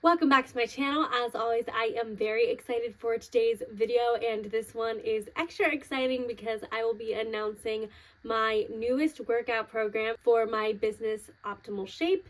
Welcome back to my channel. As always, I am very excited for today's video, and this one is extra exciting because I will be announcing my newest workout program for my business, Optimal Shape.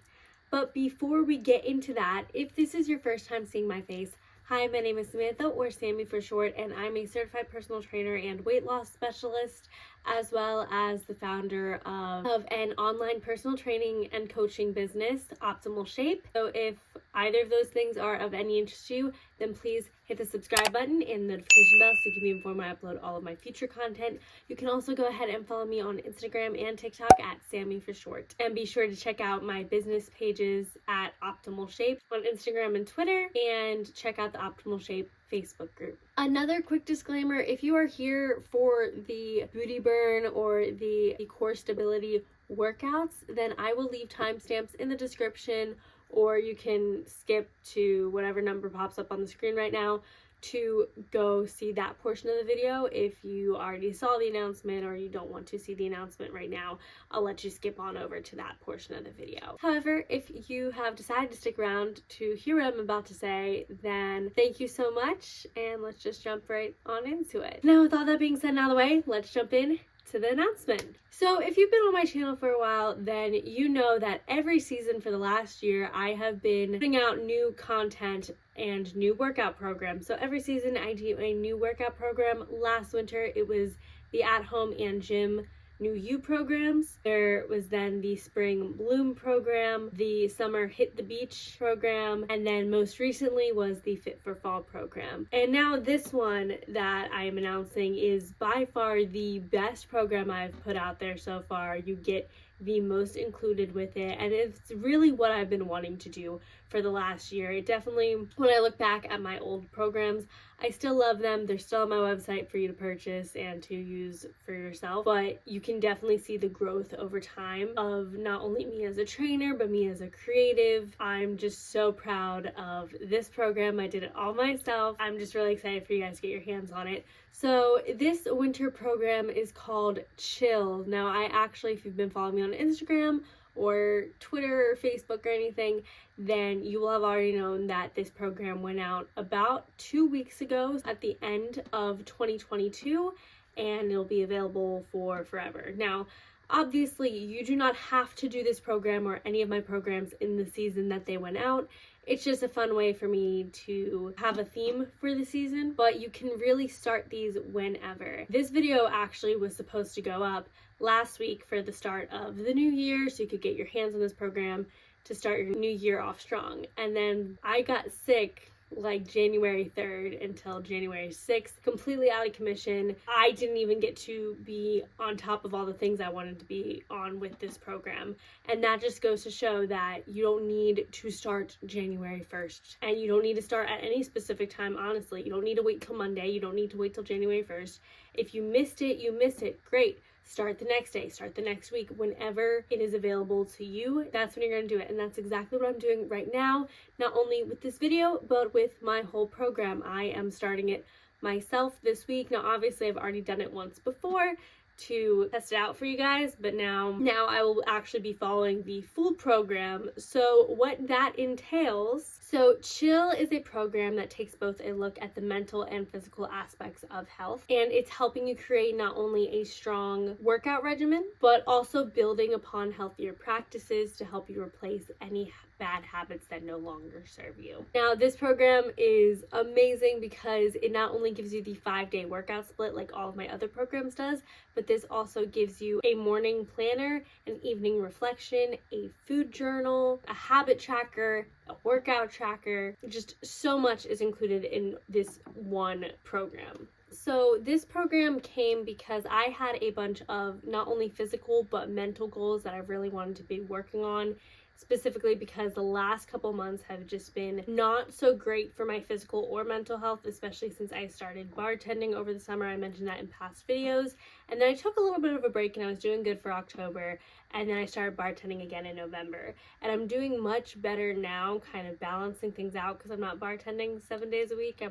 But before we get into that, if this is your first time seeing my face, hi, my name is Samantha, or Sammy for short, and I'm a certified personal trainer and weight loss specialist, as well as the founder of an online personal training and coaching business, Optimal Shape. So if either of those things are of any interest to you, then please hit the subscribe button and the notification bell so you can be informed when I upload all of my future content. You can also go ahead and follow me on Instagram and TikTok at Sammy for short. And be sure to check out my business pages at Optimal Shape on Instagram and Twitter, and check out the Optimal Shape Facebook group. Another quick disclaimer: if you are here for the booty burn or the core stability workouts, then I will leave timestamps in the description, or you can skip to whatever number pops up on the screen right now to go see that portion of the video. If you already saw the announcement or you don't want to see the announcement right now, I'll let you skip on over to that portion of the video. However, if you have decided to stick around to hear what I'm about to say, then thank you so much, and let's just jump right on into it. Now, with all that being said out of the way, let's jump in to the announcement. So if you've been on my channel for a while, then you know that every season for the last year I have been putting out new content and new workout programs. So every season I do a new workout program. Last winter it was the at-home and gym New You programs. There was then the Spring Bloom program, the Summer Hit the Beach program, and then most recently was the Fit for Fall program. And now this one that I am announcing is by far the best program I've put out there so far. You get the most included with it, and it's really what I've been wanting to do for the last year. It definitely, when I look back at my old programs, I still love them. They're still on my website for you to purchase and to use for yourself, but you can definitely see the growth over time of not only me as a trainer, but me as a creative. I'm just so proud of this program. I did it all myself. I'm just really excited for you guys to get your hands on it. So this winter program is called Chill. Now, I actually, if you've been following me on Instagram or Twitter or Facebook or anything, then you will have already known that this program went out about 2 weeks ago at the end of 2022, and it'll be available for forever. Now, obviously, you do not have to do this program or any of my programs in the season that they went out. It's just a fun way for me to have a theme for the season, but you can really start these whenever. This video actually was supposed to go up last week for the start of the new year, so you could get your hands on this program to start your new year off strong. And then I got sick like January 3rd until January 6th, completely out of commission. I didn't even get to be on top of all the things I wanted to be on with this program. And that just goes to show that you don't need to start January 1st. And you don't need to start at any specific time, honestly. You don't need to wait till Monday. You don't need to wait till January 1st. If you missed it, you missed it. Great. Start the next day, start the next week, whenever it is available to you. That's when you're going to do it. And that's exactly what I'm doing right now, not only with this video, but with my whole program. I am starting it myself this week. Now, obviously, I've already done it once before to test it out for you guys, but now I will actually be following the full program. So what that entails: so Chill is a program that takes both a look at the mental and physical aspects of health, and it's helping you create not only a strong workout regimen, but also building upon healthier practices to help you replace any bad habits that no longer serve you. Now, this program is amazing because it not only gives you the 5-day workout split like all of my other programs does, but this also gives you a morning planner, an evening reflection, a food journal, a habit tracker, a workout tracker. Just so much is included in this one program. So this program came because I had a bunch of not only physical but mental goals that I really wanted to be working on, specifically because the last couple months have just been not so great for my physical or mental health, especially since I started bartending over the summer. I mentioned that in past videos. And then I took a little bit of a break and I was doing good for October, and then I started bartending again in November. And I'm doing much better now, kind of balancing things out, because I'm not bartending 7 days a week. I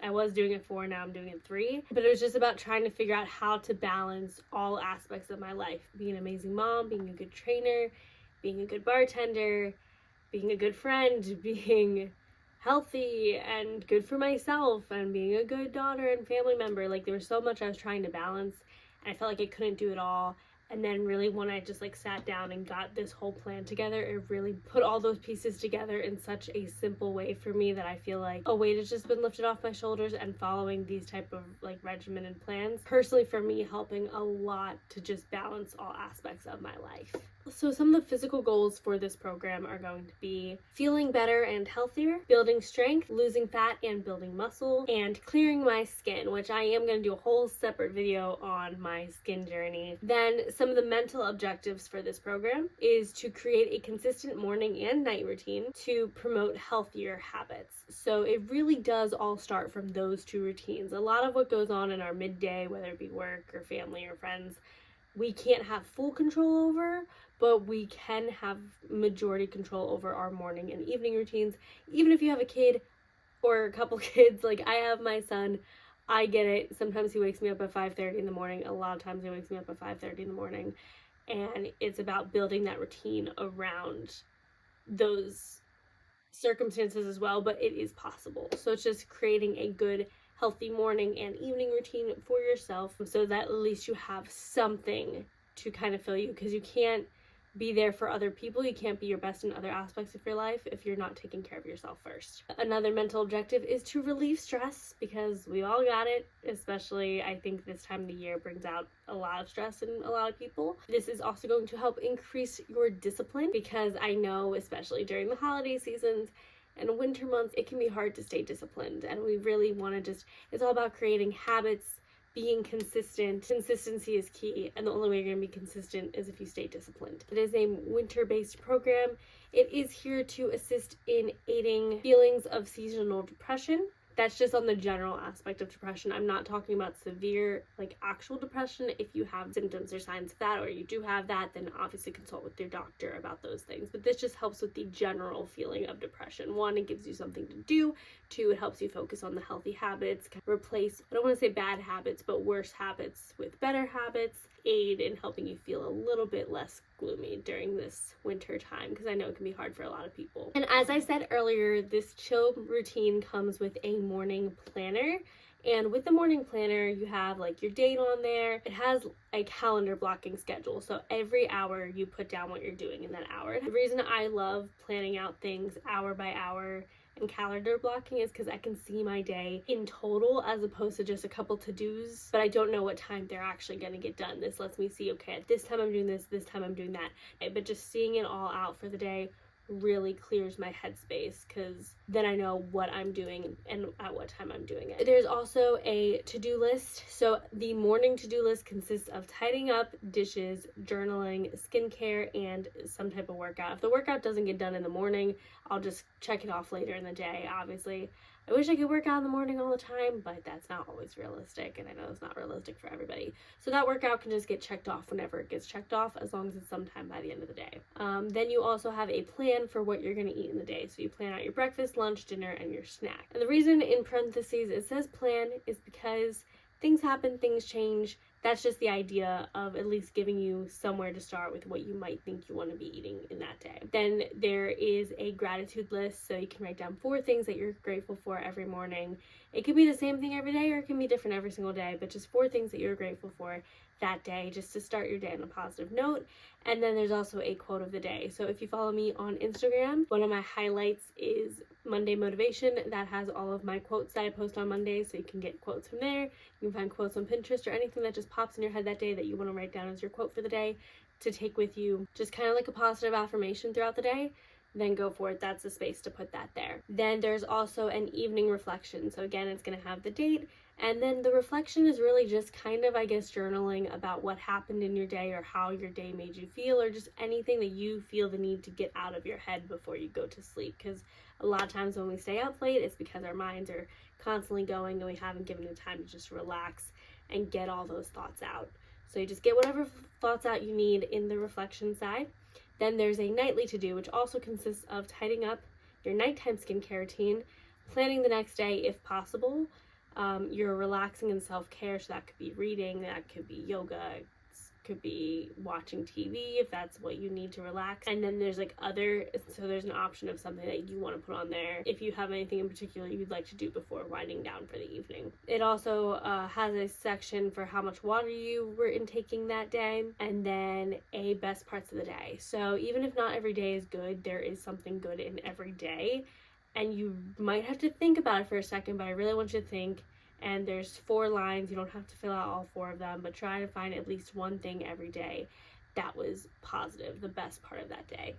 was doing it 4, now I'm doing it 3. But it was just about trying to figure out how to balance all aspects of my life: being an amazing mom, being a good trainer, being a good bartender, being a good friend, being healthy and good for myself, and being a good daughter and family member. Like, there was so much I was trying to balance, and I felt like I couldn't do it all. And then really when I just like sat down and got this whole plan together, it really put all those pieces together in such a simple way for me that I feel like a weight has just been lifted off my shoulders. And following these type of like regimen and plans, personally for me, helping a lot to just balance all aspects of my life. So some of the physical goals for this program are going to be feeling better and healthier, building strength, losing fat and building muscle, and clearing my skin, which I am going to do a whole separate video on my skin journey. Then some of the mental objectives for this program is to create a consistent morning and night routine to promote healthier habits. So it really does all start from those two routines. A lot of what goes on in our midday, whether it be work or family or friends, we can't have full control over, but we can have majority control over our morning and evening routines. Even if you have a kid or a couple kids, like I have my son, I get it. Sometimes he wakes me up at 5:30 in the morning. A lot of times he wakes me up at 5:30 in the morning. And it's about building that routine around those circumstances as well, but it is possible. So it's just creating a good, healthy morning and evening routine for yourself so that at least you have something to kind of fill you, because you can't be there for other people. You can't be your best in other aspects of your life if you're not taking care of yourself first. Another mental objective is to relieve stress, because we all got it, especially I think this time of the year brings out a lot of stress in a lot of people. This is also going to help increase your discipline, because I know especially during the holiday seasons and winter months, it can be hard to stay disciplined, and we really want to just, it's all about creating habits, being consistent. Consistency is key, and the only way you're going to be consistent is if you stay disciplined. It is a winter-based program. It is here to assist in aiding feelings of seasonal depression. That's just on the general aspect of depression. I'm not talking about severe, like actual depression. If you have symptoms or signs of that, or you do have that, then obviously consult with your doctor about those things. But this just helps with the general feeling of depression. One, it gives you something to do. Two, it helps you focus on the healthy habits, replace, I don't want to say bad habits, but worse habits with better habits, aid in helping you feel a little bit less gloomy during this winter time, because I know it can be hard for a lot of people. And as I said earlier, this chill routine comes with a morning planner. And with the morning planner, you have like your date on there. It has a calendar blocking schedule. So every hour you put down what you're doing in that hour. The reason I love planning out things hour by hour and calendar blocking is because I can see my day in total, as opposed to just a couple to-dos, but I don't know what time they're actually going to get done. This lets me see, okay, at this time I'm doing this time I'm doing that. But just seeing it all out for the day really clears my headspace, because then I know what I'm doing and at what time I'm doing it. There's also a to-do list. So the morning to-do list consists of tidying up, dishes, journaling, skincare, and some type of workout. If the workout doesn't get done in the morning, I'll just check it off later in the day. Obviously, I wish I could work out in the morning all the time, but that's not always realistic, and I know it's not realistic for everybody. So that workout can just get checked off whenever it gets checked off, as long as it's sometime by the end of the day. Then you also have a plan for what you're going to eat in the day. So you plan out your breakfast, lunch, dinner, and your snack. And the reason in parentheses it says plan is because things happen, things change. That's just the idea of at least giving you somewhere to start with what you might think you want to be eating in that day. Then there is a gratitude list, so you can write down 4 things that you're grateful for every morning. It could be the same thing every day, or it can be different every single day, but just 4 things that you're grateful for that day, just to start your day on a positive note. And then there's also a quote of the day. So if you follow me on Instagram, one of my highlights is Monday Motivation. That has all of my quotes that I post on Mondays, so you can get quotes from there. You can find quotes on Pinterest, or anything that just pops in your head that day that you want to write down as your quote for the day to take with you, just kind of like a positive affirmation throughout the day. Then go for it. That's the space to put that there. Then there's also an evening reflection. So again, it's going to have the date, and then the reflection is really just kind of, I guess, journaling about what happened in your day, or how your day made you feel, or just anything that you feel the need to get out of your head before you go to sleep. Because a lot of times when we stay up late, it's because our minds are constantly going and we haven't given it time to just relax and get all those thoughts out. So you just get whatever thoughts out you need in the reflection side. Then there's a nightly to-do, which also consists of tidying up your nighttime skincare routine, planning the next day if possible, your relaxing and self-care, so that could be reading, that could be yoga, could be watching TV if that's what you need to relax. And then there's like so there's an option of something that you want to put on there if you have anything in particular you'd like to do before winding down for the evening. It also has a section for how much water you were intaking that day, and then a best parts of the day. So even if not every day is good, there is something good in every day, and you might have to think about it for a second, but I really want you to think. And there's 4 lines. You don't have to fill out all 4 of them, but try to find at least one thing every day that was positive, the best part of that day.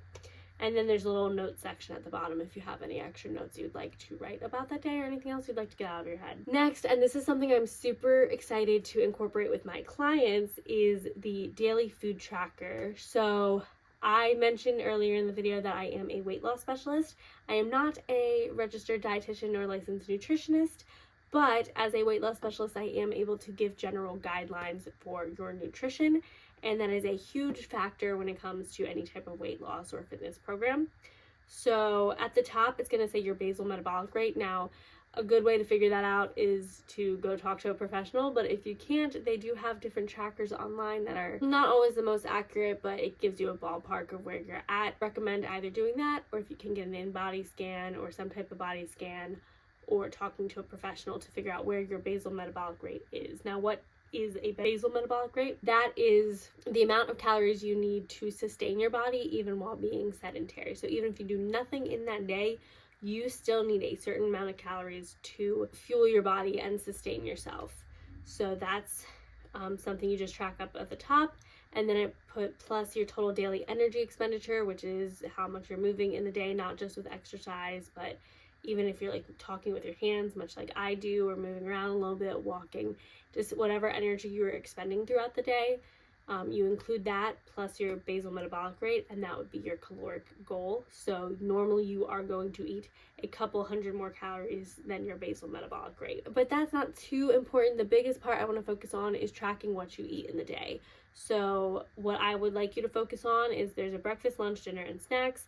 And then there's a little note section at the bottom if you have any extra notes you'd like to write about that day or anything else you'd like to get out of your head. Next, and this is something I'm super excited to incorporate with my clients, is the daily food tracker. So I mentioned earlier in the video that I am a weight loss specialist. I am not a registered dietitian or licensed nutritionist, but as a weight loss specialist, I am able to give general guidelines for your nutrition, and that is a huge factor when it comes to any type of weight loss or fitness program. So at the top, it's going to say your basal metabolic rate. Now, a good way to figure that out is to go talk to a professional, but if you can't, they do have different trackers online that are not always the most accurate, but it gives you a ballpark of where you're at. Recommend either doing that, or if you can get an in-body scan or some type of body scan, or talking to a professional to figure out where your basal metabolic rate is. Now, what is a basal metabolic rate? That is the amount of calories you need to sustain your body even while being sedentary. So even if you do nothing in that day, you still need a certain amount of calories to fuel your body and sustain yourself. So that's something you just track up at the top. And then I put plus your total daily energy expenditure, which is how much you're moving in the day, not just with exercise, but even if you're like talking with your hands, much like I do, or moving around a little bit, walking, just whatever energy you're expending throughout the day, you include that plus your basal metabolic rate, and that would be your caloric goal. So normally you are going to eat a couple hundred more calories than your basal metabolic rate. But that's not too important. The biggest part I want to focus on is tracking what you eat in the day. So what I would like you to focus on is there's a breakfast, lunch, dinner, and snacks.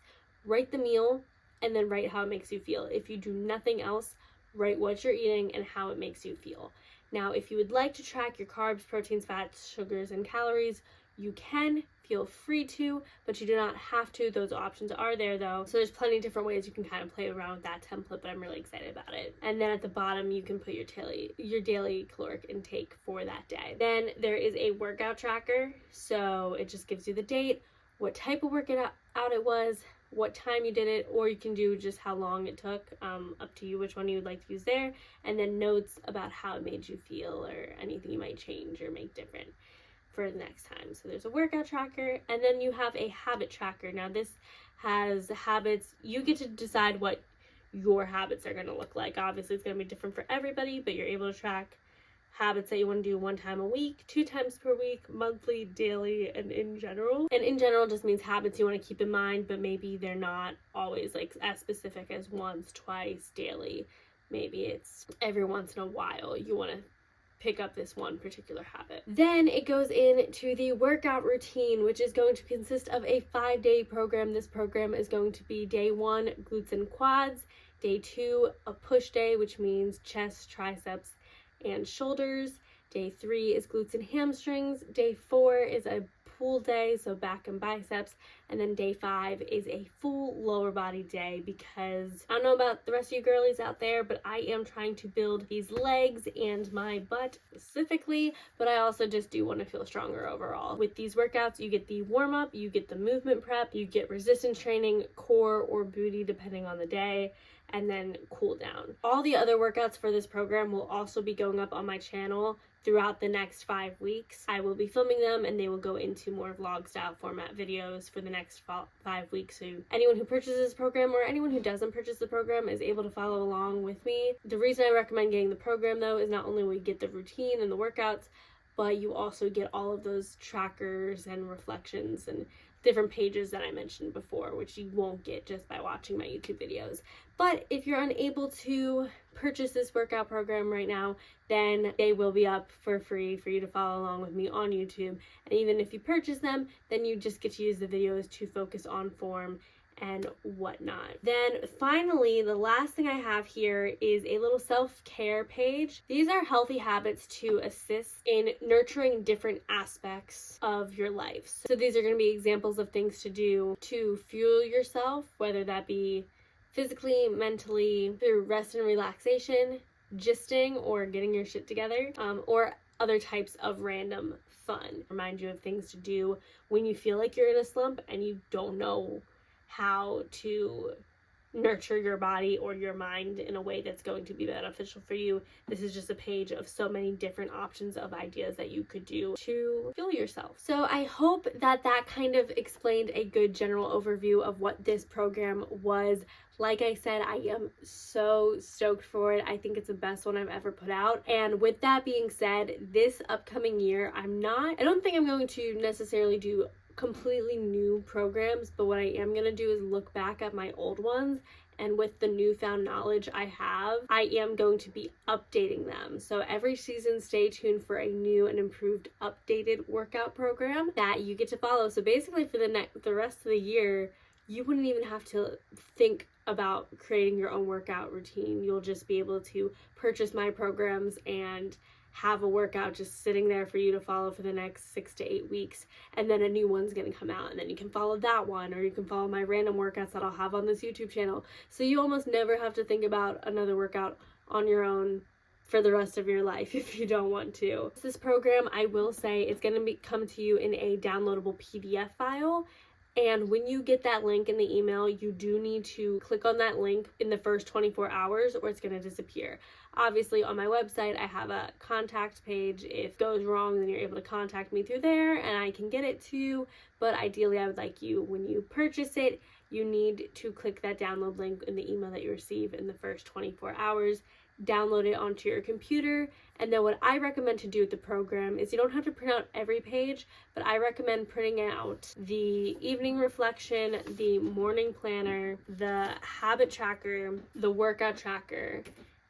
Write the meal, and then write how it makes you feel. If you do nothing else, write what you're eating and how it makes you feel. Now, if you would like to track your carbs, proteins, fats, sugars, and calories, you can. Feel free to, but you do not have to. Those options are there though. So there's plenty of different ways you can kind of play around with that template, but I'm really excited about it. And then at the bottom, you can put your daily caloric intake for that day. Then there is a workout tracker. So it just gives you the date, what type of workout it was, what time you did it, or you can do just how long it took, up to you which one you would like to use there, and then notes about how it made you feel or anything you might change or make different for the next time. So there's a workout tracker, and then you have a habit tracker. Now this has habits. You get to decide what your habits are going to look like. Obviously it's going to be different for everybody, but you're able to track habits that you want to do 1 time a week, 2 times per week, monthly, daily, and in general. And in general just means habits you want to keep in mind, but maybe they're not always like as specific as once, twice, daily. Maybe it's every once in a while you want to pick up this one particular habit. Then it goes into the workout routine, which is going to consist of a 5-day program. This program is going to be day 1, glutes and quads, day 2, a push day, which means chest, triceps, and shoulders. Day 3 is glutes and hamstrings. Day 4 is a pull day, so back and biceps. And then day 5 is a full lower body day, because I don't know about the rest of you girlies out there, but I am trying to build these legs and my butt specifically, but I also just do want to feel stronger overall. With these workouts, you get the warm-up, you get the movement prep, you get resistance training, core or booty depending on the day, and then cool down. All the other workouts for this program will also be going up on my channel throughout the next 5 weeks. I will be filming them, and they will go into more vlog style format videos for the next 5 weeks. So anyone who purchases this program or anyone who doesn't purchase the program is able to follow along with me. The reason I recommend getting the program though is not only will you get the routine and the workouts, but you also get all of those trackers and reflections and different pages that I mentioned before, which you won't get just by watching my YouTube videos. But if you're unable to purchase this workout program right now, then they will be up for free for you to follow along with me on YouTube. And even if you purchase them, then you just get to use the videos to focus on form and whatnot. Then finally, the last thing I have here is a little self-care page. These are healthy habits to assist in nurturing different aspects of your life. So these are going to be examples of things to do to fuel yourself, whether that be physically, mentally, through rest and relaxation, gisting or getting your shit together, or other types of random fun. Remind you of things to do when you feel like you're in a slump and you don't know how to nurture your body or your mind in a way that's going to be beneficial for you. This is just a page of so many different options of ideas that you could do to fuel yourself. So I hope that that kind of explained a good general overview of what this program was. Like I said, I am so stoked for it. I think it's the best one I've ever put out. And with that being said, this upcoming year, I don't think I'm going to necessarily do completely new programs, but what I am going to do is look back at my old ones, and with the newfound knowledge I have, I am going to be updating them. So every season, stay tuned for a new and improved updated workout program that you get to follow. So basically for the rest of the year, you wouldn't even have to think about creating your own workout routine. You'll just be able to purchase my programs and have a workout just sitting there for you to follow for the next 6 to 8 weeks, and then a new one's gonna come out, and then you can follow that one, or you can follow my random workouts that I'll have on this YouTube channel. So you almost never have to think about another workout on your own for the rest of your life if you don't want to. This program, I will say, it's gonna come to you in a downloadable PDF file. And when you get that link in the email, you do need to click on that link in the first 24 hours or it's going to disappear. Obviously, on my website, I have a contact page. If it goes wrong, then you're able to contact me through there and I can get it to you. But ideally, I would like you, when you purchase it, you need to click that download link in the email that you receive in the first 24 hours. Download it onto your computer, and then what I recommend to do with the program is you don't have to print out every page, but I recommend printing out the evening reflection, the morning planner, the habit tracker, the workout tracker,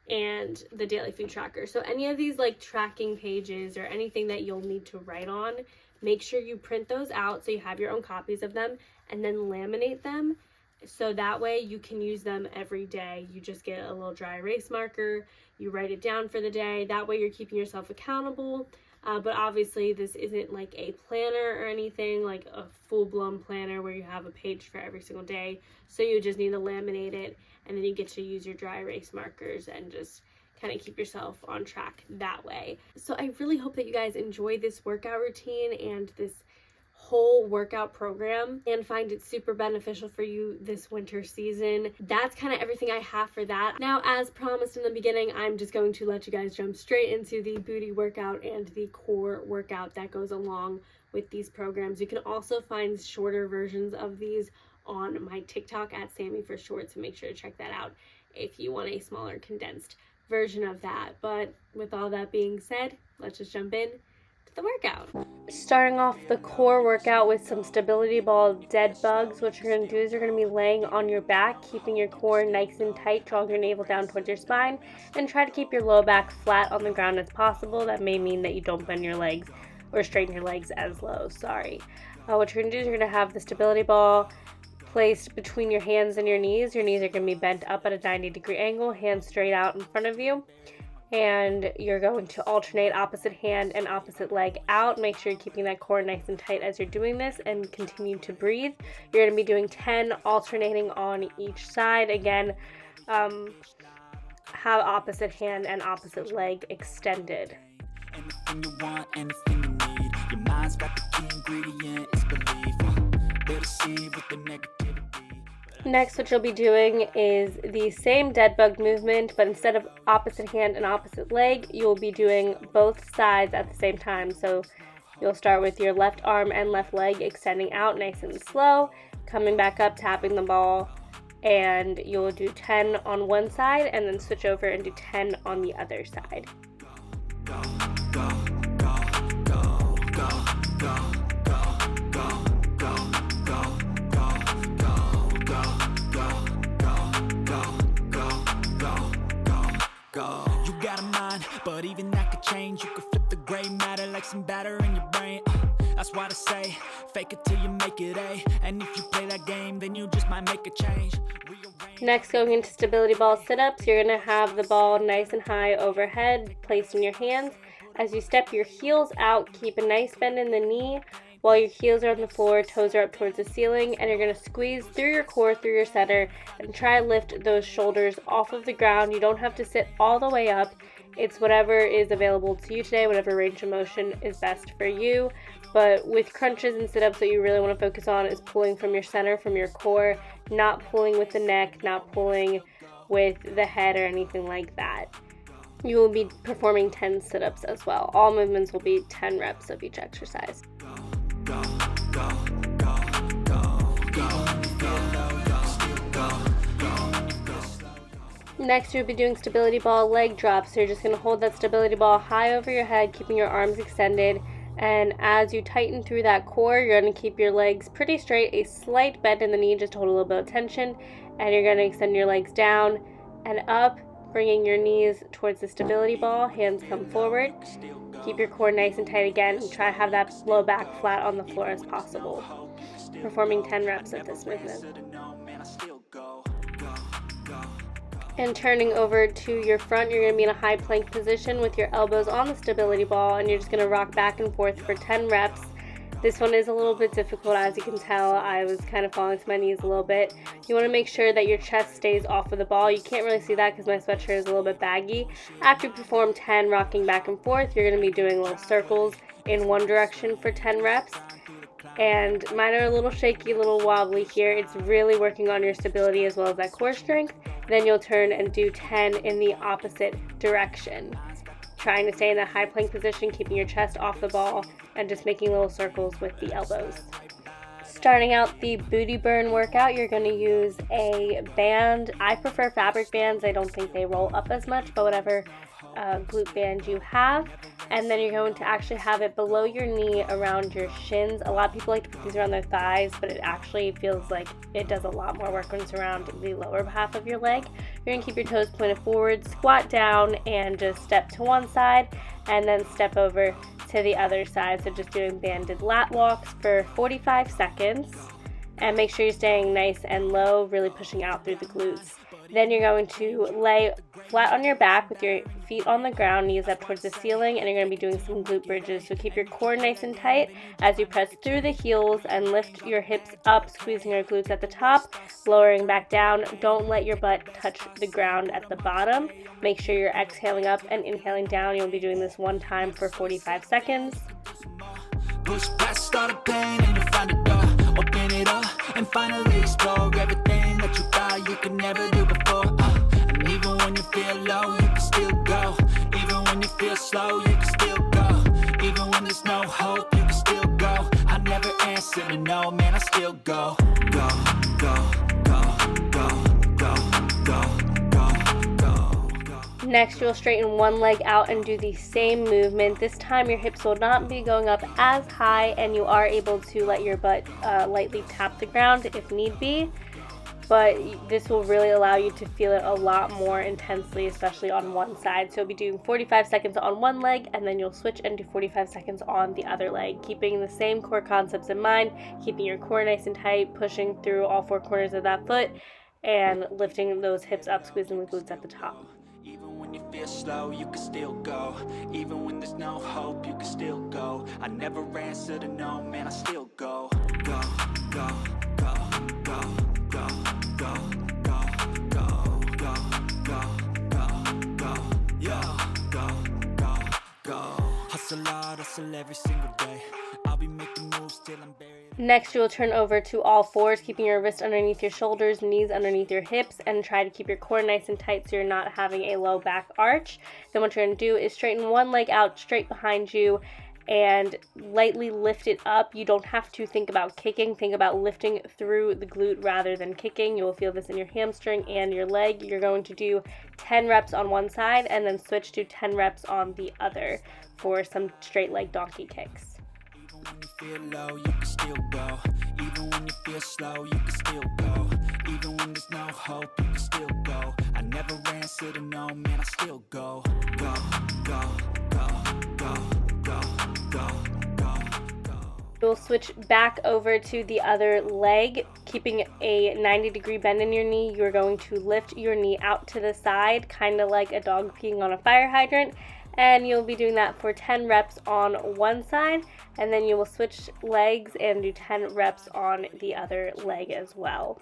and the daily food tracker. So any of these like tracking pages or anything that you'll need to write on, make sure you print those out so you have your own copies of them, and then laminate them. So that way you can use them every day. You just get a little dry erase marker, you write it down for the day. That way you're keeping yourself accountable. But obviously this isn't like a planner or anything, like a full-blown planner where you have a page for every single day. So you just need to laminate it, and then you get to use your dry erase markers and just kind of keep yourself on track that way. So I really hope that you guys enjoy this workout routine and this whole workout program and find it super beneficial for you this winter season. That's kind of everything I have for that. Now, as promised in the beginning, I'm just going to let you guys jump straight into the booty workout and the core workout that goes along with these programs. You can also find shorter versions of these on my TikTok at Sammy for Short, so make sure to check that out if you want a smaller condensed version of that. But with all that being said, let's just jump in the workout. Starting off the core workout with some stability ball dead bugs. What you're going to do is you're going to be laying on your back, keeping your core nice and tight, drawing your navel down towards your spine, and try to keep your low back flat on the ground as possible. That may mean that you don't bend your legs or straighten your legs as low. What you're going to do is you're going to have the stability ball placed between your hands and your knees. Your knees are going to be bent up at a 90-degree angle, hands straight out in front of you. And you're going to alternate opposite hand and opposite leg out. Make sure you're keeping that core nice and tight as you're doing this, and continue to breathe. You're going to be doing 10 alternating on each side. Again, have opposite hand and opposite leg extended. Anything you want, anything you need. Your mind's got the key ingredient, it's belief. They'll see with the negativity. Next, what you'll be doing is the same dead bug movement, but instead of opposite hand and opposite leg, you'll be doing both sides at the same time. So you'll start with your left arm and left leg extending out nice and slow, coming back up, tapping the ball, and you'll do 10 on one side and then switch over and do 10 on the other side. Go, go, go, go, go, go. You got a mind, but even that could change. You could flip the gray matter like some batter in your brain. That's why I say, Fake it till you make it A, and if you play that game, then you just might make a change. Next, going into stability ball sit-ups, you're going to have the ball nice and high overhead, placed in your hands. As you step your heels out, keep a nice bend in the knee while your heels are on the floor, toes are up towards the ceiling, and you're going to squeeze through your core, through your center, and try to lift those shoulders off of the ground. You don't have to sit all the way up. It's whatever is available to you today, whatever range of motion is best for you. But with crunches and sit-ups, what you really want to focus on is pulling from your center, from your core, not pulling with the neck, not pulling with the head or anything like that. You will be performing 10 sit-ups as well. All movements will be 10 reps of each exercise. Next, you'll be doing stability ball leg drops. So you're just going to hold that stability ball high over your head, keeping your arms extended. And as you tighten through that core, you're going to keep your legs pretty straight, a slight bend in the knee just to hold a little bit of tension. And you're going to extend your legs down and up, bringing your knees towards the stability ball. Hands come forward. Keep your core nice and tight again, and try to have that low back flat on the floor as possible. Performing 10 reps of this movement. And turning over to your front, you're going to be in a high plank position with your elbows on the stability ball, and you're just going to rock back and forth for 10 reps. This one is a little bit difficult, as you can tell. I was kind of falling to my knees a little bit. You want to make sure that your chest stays off of the ball. You can't really see that because my sweatshirt is a little bit baggy. After you perform 10 rocking back and forth, you're going to be doing little circles in one direction for 10 reps. And mine are a little shaky, a little wobbly here. It's really working on your stability as well as that core strength. Then you'll turn and do 10 in the opposite direction. Trying to stay in that high plank position, keeping your chest off the ball, and just making little circles with the elbows. Starting out the booty burn workout, you're going to use a band. I prefer fabric bands. I don't think they roll up as much, but whatever glute band you have. And then you're going to actually have it below your knee around your shins. A lot of people like to put these around their thighs, but it actually feels like it does a lot more work when it's around the lower half of your leg. You're going to keep your toes pointed forward, squat down, and just step to one side, and then step over to the other side. So just doing banded lat walks for 45 seconds. And make sure you're staying nice and low, really pushing out through the glutes. Then you're going to lay flat on your back with your feet on the ground, knees up towards the ceiling, and you're going to be doing some glute bridges. So keep your core nice and tight as you press through the heels and lift your hips up, squeezing your glutes at the top, lowering back down. Don't let your butt touch the ground at the bottom. Make sure you're exhaling up and inhaling down. You'll be doing this one time for 45 seconds. Push past all the pain and you find a door. Open it up and finally explore everything that you thought you could never do before. And even when you feel low, you can still go. Even when you feel slow, you can still go. Even when there's no hope, you can still go. I never answer to no, man, I still go. Go, go, go, go, go, go, go, go, go. Next, you'll straighten one leg out and do the same movement. This time your hips will not be going up as high, and you are able to let your butt lightly tap the ground if need be. But this will really allow you to feel it a lot more intensely, especially on one side. So you'll be doing 45 seconds on one leg, and then you'll switch and do 45 seconds on the other leg, keeping the same core concepts in mind, keeping your core nice and tight, pushing through all four corners of that foot, and lifting those hips up, squeezing the glutes at the top. Even when you feel slow, you can still go. Even when there's no hope, you can still go. I never answer to no, man, I still go. Go, go, go, go, go, go, go, go, go, go, go, go, yeah, go, go, go. Hustle hard, hustle every single day. I'll be making moves till I'm buried. Next, you will turn over to all fours, keeping your wrists underneath your shoulders, knees underneath your hips, and try to keep your core nice and tight so you're not having a low back arch. Then what you're going to do is straighten one leg out straight behind you and lightly lift it up. You don't have to think about kicking. Think about lifting through the glute rather than kicking. You will feel this in your hamstring and your leg. You're going to do 10 reps on one side and then switch to 10 reps on the other for some straight leg donkey kicks. Even when you feel low, you can still go. Even when you feel slow, you can still go. Even when there's no hope, you can still go. I never answer to no, man, I still go. Go, go, go, go, go, go, go, go. You'll switch back over to the other leg, keeping a 90-degree bend in your knee. You're going to lift your knee out to the side, kind of like a dog peeing on a fire hydrant. And you'll be doing that for 10 reps on one side, and then you will switch legs and do 10 reps on the other leg as well.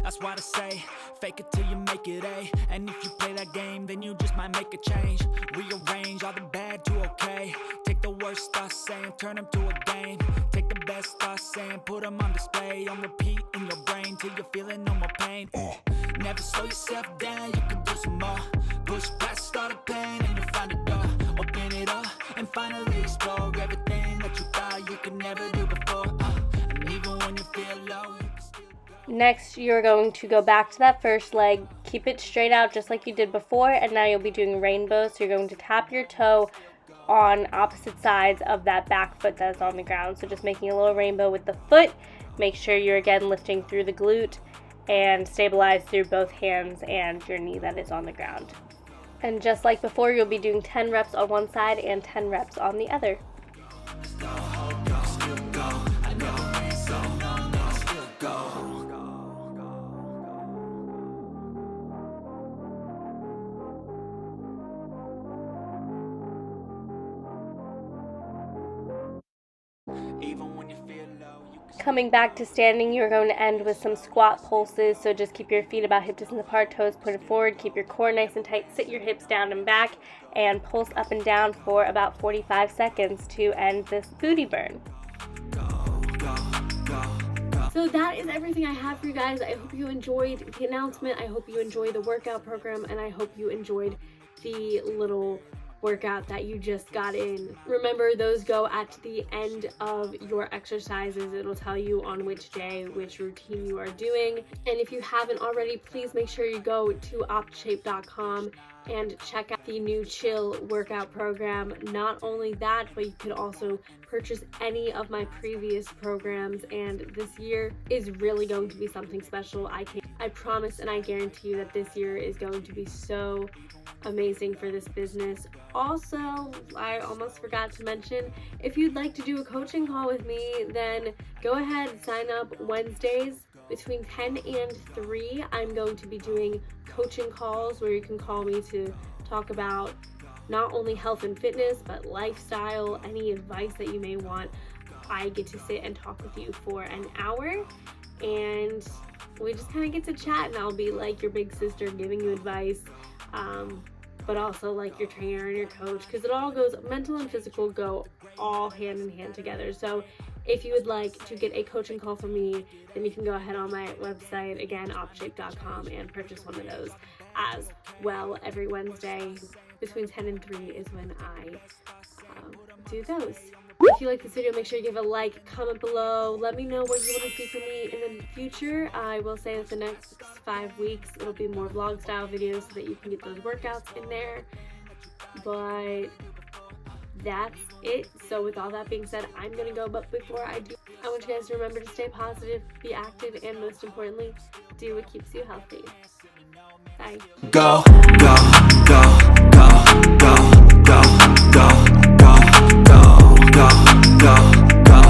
That's why I say, fake it till you make it A. And if you play that game, then you just might make a change. Rearrange all the bad to okay. Take the worst thoughts saying, turn them to a game. Take the best thoughts saying, put them on display. On repeat in your brain till you're feeling no more pain. Never slow yourself down, you can do some more. Push past all the pain and you'll find a door. Open it up and finally explore everything that you thought you could never do before. And even when you feel low, you can still go. Next, you're going to go back to that first leg, keep it straight out just like you did before, and now you'll be doing rainbows. So you're going to tap your toe on opposite sides of that back foot that's on the ground. So just making a little rainbow with the foot. Make sure you're again lifting through the glute and stabilize through both hands and your knee that is on the ground. And just like before, you'll be doing 10 reps on one side and 10 reps on the other. Coming back to standing, you're going to end with some squat pulses. So just keep your feet about hip distance apart, toes pointed forward, keep your core nice and tight, sit your hips down and back, and pulse up and down for about 45 seconds to end this booty burn. So that is everything I have for you guys. I hope you enjoyed the announcement. I hope you enjoyed the workout program, and I hope you enjoyed the little workout that you just got in. Remember, those go at the end of your exercises. It'll tell you on which day, which routine you are doing. And if you haven't already, please make sure you go to optshape.com and check out the new chill workout program. Not only that, but you could also purchase any of my previous programs, and this year is really going to be something special. I promise and I guarantee you that this year is going to be so amazing for this business. Also, I almost forgot to mention, if you'd like to do a coaching call with me, then go ahead and sign up. Wednesdays between 10 and 3, I'm going to be doing coaching calls where you can call me to talk about not only health and fitness, but lifestyle, any advice that you may want. I get to sit and talk with you for an hour, and we just kind of get to chat, and I'll be like your big sister giving you advice, but also like your trainer and your coach, because it all goes, mental and physical go all hand in hand together. So if you would like to get a coaching call from me, then you can go ahead on my website, again, optshape.com, and purchase one of those as well. Every Wednesday between 10 and 3 is when I do those. If you like this video, make sure you give it a like, comment below, let me know what you want to see from me in the future. I will say that the next 5 weeks it'll be more vlog style videos so that you can get those workouts in there. But that's it. So with all that being said, I'm gonna go, but before I do, I want you guys to remember to stay positive, be active, and most importantly, do what keeps you healthy. Bye. Go, go, go.